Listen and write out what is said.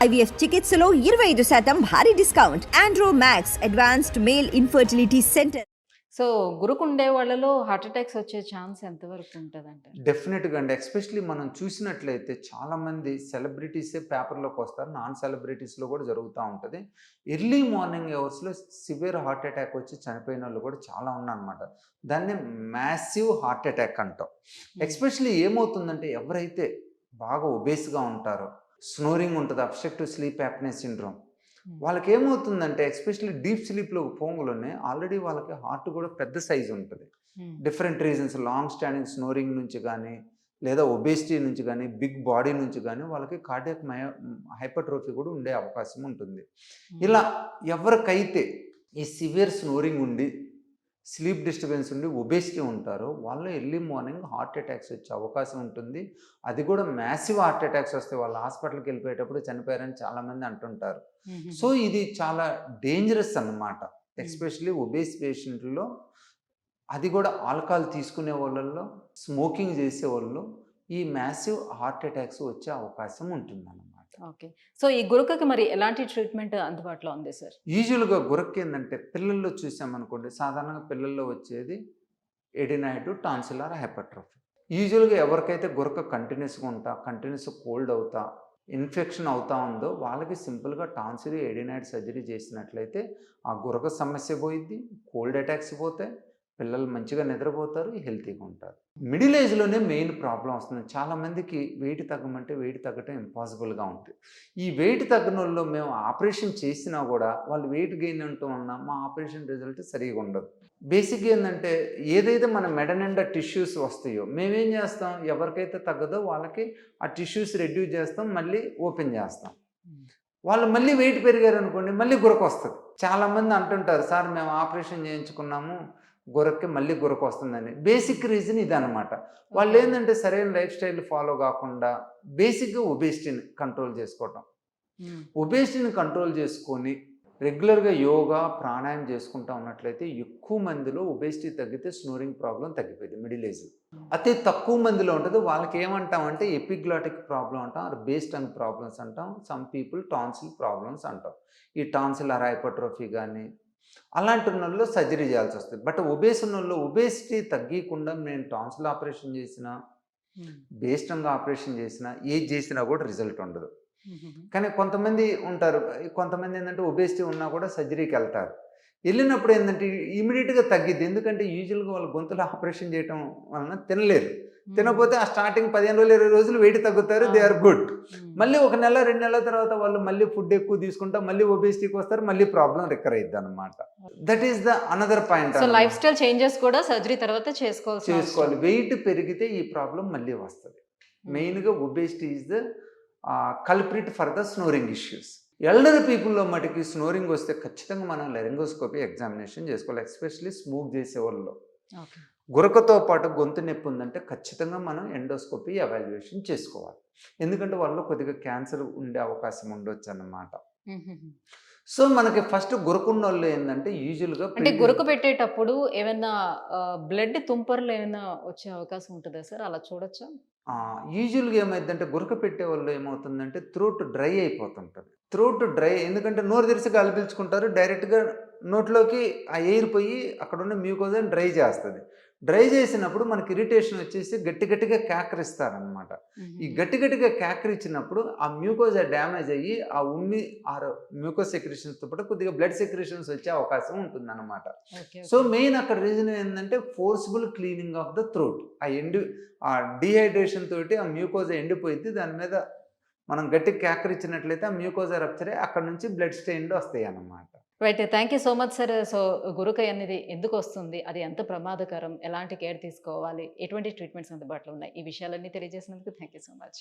IVF చికిత్సలో 25% భారీ discount. Andro Max advanced male infertility centre. So గురుకుండే వాళ్ళలో హార్ట్ అటాక్స్ వచ్చే ఛాన్స్ ఎంతవరకు ఉంటుందంట? డెఫినెట్గా అండి. ఎస్పెషలీ మనం చూసినట్లయితే చాలామంది సెలబ్రిటీసే పేపర్లోకి వస్తారు, నాన్ సెలబ్రిటీస్లో కూడా జరుగుతూ ఉంటుంది. ఎర్లీ మార్నింగ్ అవర్స్లో సివియర్ హార్ట్ అటాక్ వచ్చి చనిపోయిన వాళ్ళు కూడా చాలా ఉన్నారన్నమాట. దాన్ని మ్యాసివ్ హార్ట్ అటాక్ అంటాం. ఎస్పెషలీ ఏమవుతుందంటే ఎవరైతే బాగా ఒబేస్గా ఉంటారో, స్నోరింగ్ ఉంటుంది, అబ్స్ట్రక్టివ్ స్లీప్ యాప్నే సిండ్రోమ్, వాళ్ళకి ఏమవుతుందంటే ఎస్పెషల్లీ డీప్ స్లీప్లో పోంగులోనే ఆల్రెడీ వాళ్ళకి హార్ట్ కూడా పెద్ద సైజు ఉంటుంది. Different reasons, long standing snoring నుంచి కానీ, లేదా ఒబేసిటీ నుంచి కానీ, బిగ్ బాడీ నుంచి కానీ వాళ్ళకి కార్డియాక్ హైపర్ట్రోఫీ కూడా ఉండే అవకాశం ఉంటుంది. ఇలా ఎవరికైతే ఈ సివియర్ స్నోరింగ్ ఉండి, స్లీప్ డిస్టర్బెన్స్ ఉండి, ఒబేసిటీ ఉంటారో వాళ్ళు ఎర్లీ మార్నింగ్ హార్ట్ అటాక్స్ వచ్చే అవకాశం ఉంటుంది. అది కూడా మ్యాసివ్ హార్ట్ అటాక్స్ వస్తే వాళ్ళు హాస్పిటల్కి వెళ్ళిపోయేటప్పుడు చనిపోయారని చాలామంది అంటుంటారు. సో ఇది చాలా డేంజరస్ అన్నమాట. ఎస్పెషలీ ఒబేస్ పేషెంట్లో, అది కూడా ఆల్కహాల్ తీసుకునే వాళ్ళల్లో, స్మోకింగ్ చేసే వాళ్ళు ఈ మ్యాసివ్ హార్ట్ అటాక్స్ వచ్చే అవకాశం ఉంటుందన్నమాట. ఓకే. సో ఈ గురకకి మరి ఎలాంటి ట్రీట్మెంట్ అందుబాటులో ఉంది సార్? యూజువల్గా గురక ఏంటంటే పిల్లల్లో చూసామనుకోండి, సాధారణంగా పిల్లల్లో వచ్చేది ఎడినాయిడ్ టాన్సిలర్ హైపర్ట్రోఫీ. యూజువల్గా ఎవరికైతే గురక కంటిన్యూస్ కోల్డ్ అవుతా, ఇన్ఫెక్షన్ అవుతా ఉందో వాళ్ళకి సింపుల్గా టాన్సిల్ ఎడినాయిడ్ సర్జరీ చేసినట్లయితే ఆ గురక సమస్య పోయిద్ది, కోల్డ్ అటాక్స్ పోతాయి, పిల్లలు మంచిగా నిద్రపోతారు, హెల్తీగా ఉంటారు. మిడిల్ ఏజ్లోనే మెయిన్ ప్రాబ్లం వస్తుంది. చాలామందికి వెయిట్ తగ్గమంటే వెయిట్ తగ్గటం ఇంపాసిబుల్గా ఉంటుంది. ఈ వెయిట్ తగ్గిన వాళ్ళు మేము ఆపరేషన్ చేసినా కూడా వాళ్ళు వెయిట్ గెయిన్ అంటూ ఉన్నా మా ఆపరేషన్ రిజల్ట్ సరిగా ఉండదు. బేసిక్గా ఏంటంటే ఏదైతే మన మెడ నిండా టిష్యూస్ వస్తాయో మేమేం చేస్తాం, ఎవరికైతే తగ్గదో వాళ్ళకి ఆ టిష్యూస్ రెడ్యూస్ చేస్తాం, మళ్ళీ ఓపెన్ చేస్తాం. వాళ్ళు మళ్ళీ వెయిట్ పెరిగారు అనుకోండి, మళ్ళీ గురక వస్తుంది. చాలామంది అంటుంటారు, సార్ మేము ఆపరేషన్ చేయించుకున్నాము, గురక్కి మళ్ళీ గురక వస్తుందని. బేసిక్ రీజన్ ఇదనమాట. వాళ్ళు ఏంటంటే సరైన లైఫ్ స్టైల్ ఫాలో కాకుండా బేసిక్గా ఒబేసిటీని కంట్రోల్ చేసుకోవటం. ఒబేసిటీని కంట్రోల్ చేసుకొని రెగ్యులర్గా యోగా, ప్రాణాయామం చేసుకుంటా ఉన్నట్లయితే ఎక్కువ మందిలో ఒబేసిటీ తగ్గితే స్నోరింగ్ ప్రాబ్లం తగ్గిపోయింది మిడిల్ ఏజ్. అతి తక్కువ మందిలో ఉంటుంది. వాళ్ళకి ఏమంటామంటే ఎపిగ్లాటిక్ ప్రాబ్లం అంటాం, బేస్ టంగ్ ప్రాబ్లమ్స్ అంటాం, సమ్ పీపుల్ టాన్సిల్ ప్రాబ్లమ్స్ అంటాం. ఈ టాన్సిలర్ హైపర్ట్రోఫీ కానీ అలాంటి వాళ్ళలో సర్జరీ చేయాల్సి వస్తుంది. బట్ ఒబేస్ ఉన్న వాళ్ళు ఒబేసిటీ తగ్గకుండా నేను టాన్సిల్ ఆపరేషన్ చేసినా, బేస్ టంగ్ ఆపరేషన్ చేసినా, ఏది చేసినా కూడా రిజల్ట్ ఉండదు. కానీ కొంతమంది ఉంటారు, కొంతమంది ఏంటంటే ఒబేసిటీ ఉన్నా కూడా సర్జరీకి వెళ్తారు. వెళ్ళినప్పుడు ఏంటంటే ఇమీడియట్గా తగ్గిద్ది. ఎందుకంటే యూజువల్గా వాళ్ళు గొంతులో ఆపరేషన్ చేయడం వలన తినలేరు. తినకపోతే ఆ స్టార్టింగ్ 15 రోజులు 20 రోజులు వెయిట్ తగ్గుతారు, దే ఆర్ గుడ్. మళ్ళీ 1 నెల 2 నెలల తర్వాత వాళ్ళు మళ్ళీ ఫుడ్ ఎక్కువ తీసుకుంటా మళ్ళీ ఒబేసిటీకి వస్తారు, మళ్ళీ ప్రాబ్లం రికర్ అయ్యిద్ది అనమాట. That is the another point. So life style changes కూడా సర్జరీ తర్వాత చేసుకోవాలి. వెయిట్ పెరిగితే ఈ ప్రాబ్లం మళ్ళీ వస్తుంది. మెయిన్గా obesity is the culprit for the snoring issues. Elder పీపుల్లో మటుకి స్నోరింగ్ వస్తే ఖచ్చితంగా మనం లెరింగోస్కోపీ ఎగ్జామినేషన్ చేసుకోవాలి. ఎస్పెషల్లీ స్మోక్ చేసే వాళ్ళలో గురకతో పాటు గొంతు నొప్పి ఉందంటే ఖచ్చితంగా మనం ఎండోస్కోపీ ఎవాల్యుయేషన్ చేసుకోవాలి. ఎందుకంటే వాళ్ళలో కొద్దిగా క్యాన్సర్ ఉండే అవకాశం ఉండొచ్చు అన్నమాట. సో మనకి ఫస్ట్ గురకున్న వాళ్ళు ఏంటంటే యూజువల్గా అంటే గురక పెట్టేటప్పుడు ఏమైనా బ్లడ్ తుంపర్లు ఏమైనా వచ్చే అవకాశం ఉంటుందా సార్? అలా చూడొచ్చా? యూజువల్గా ఏమైందంటే గురక పెట్టే వాళ్ళు ఏమవుతుందంటే థ్రోట్ డ్రై అయిపోతుంటుంది. థ్రోట్ డ్రై ఎందుకంటే నోరు తెరిచి గాలి పీల్చుకుంటారు, డైరెక్ట్గా నోట్లోకి ఆ ఎయిర్ పోయి అక్కడ ఉన్న మ్యూకోజాని డ్రై చేస్తుంది. డ్రై చేసినప్పుడు మనకి ఇరిటేషన్ వచ్చేసి గట్టిగా క్యాకరిస్తారనమాట. ఈ గట్టిగా క్యాకరిచ్చినప్పుడు ఆ మ్యూకోజా డ్యామేజ్ అయ్యి ఆ ఉమ్మి మ్యూకోస్ సెక్రేషన్స్తో పాటు కొద్దిగా బ్లడ్ సెక్రేషన్స్ వచ్చే అవకాశం ఉంటుంది అనమాట. సో మెయిన్ అక్కడ రీజన్ ఏంటంటే forceful cleaning of the throat. ఆ డీహైడ్రేషన్ తోటి ఆ మ్యూకోజా ఎండిపోయింది, దాని మీద మనం గట్టి క్యాకరిచ్చినట్లయితే ఆ మ్యూకోజా రప్చర్ అక్కడ నుంచి బ్లడ్ స్టెయిన్లు వస్తాయి అన్నమాట. Right, thank you so much sir. So గురక అనేది ఎందుకు వస్తుంది, అది ఎంత ప్రమాదకరం, ఎలాంటి కేర్ తీసుకోవాలి, ఎటువంటి ట్రీట్మెంట్స్ అందుబాటులో ఉన్నాయి, ఈ విషయాలన్నీ తెలియజేసినందుకు థ్యాంక్ యూ సో మచ్.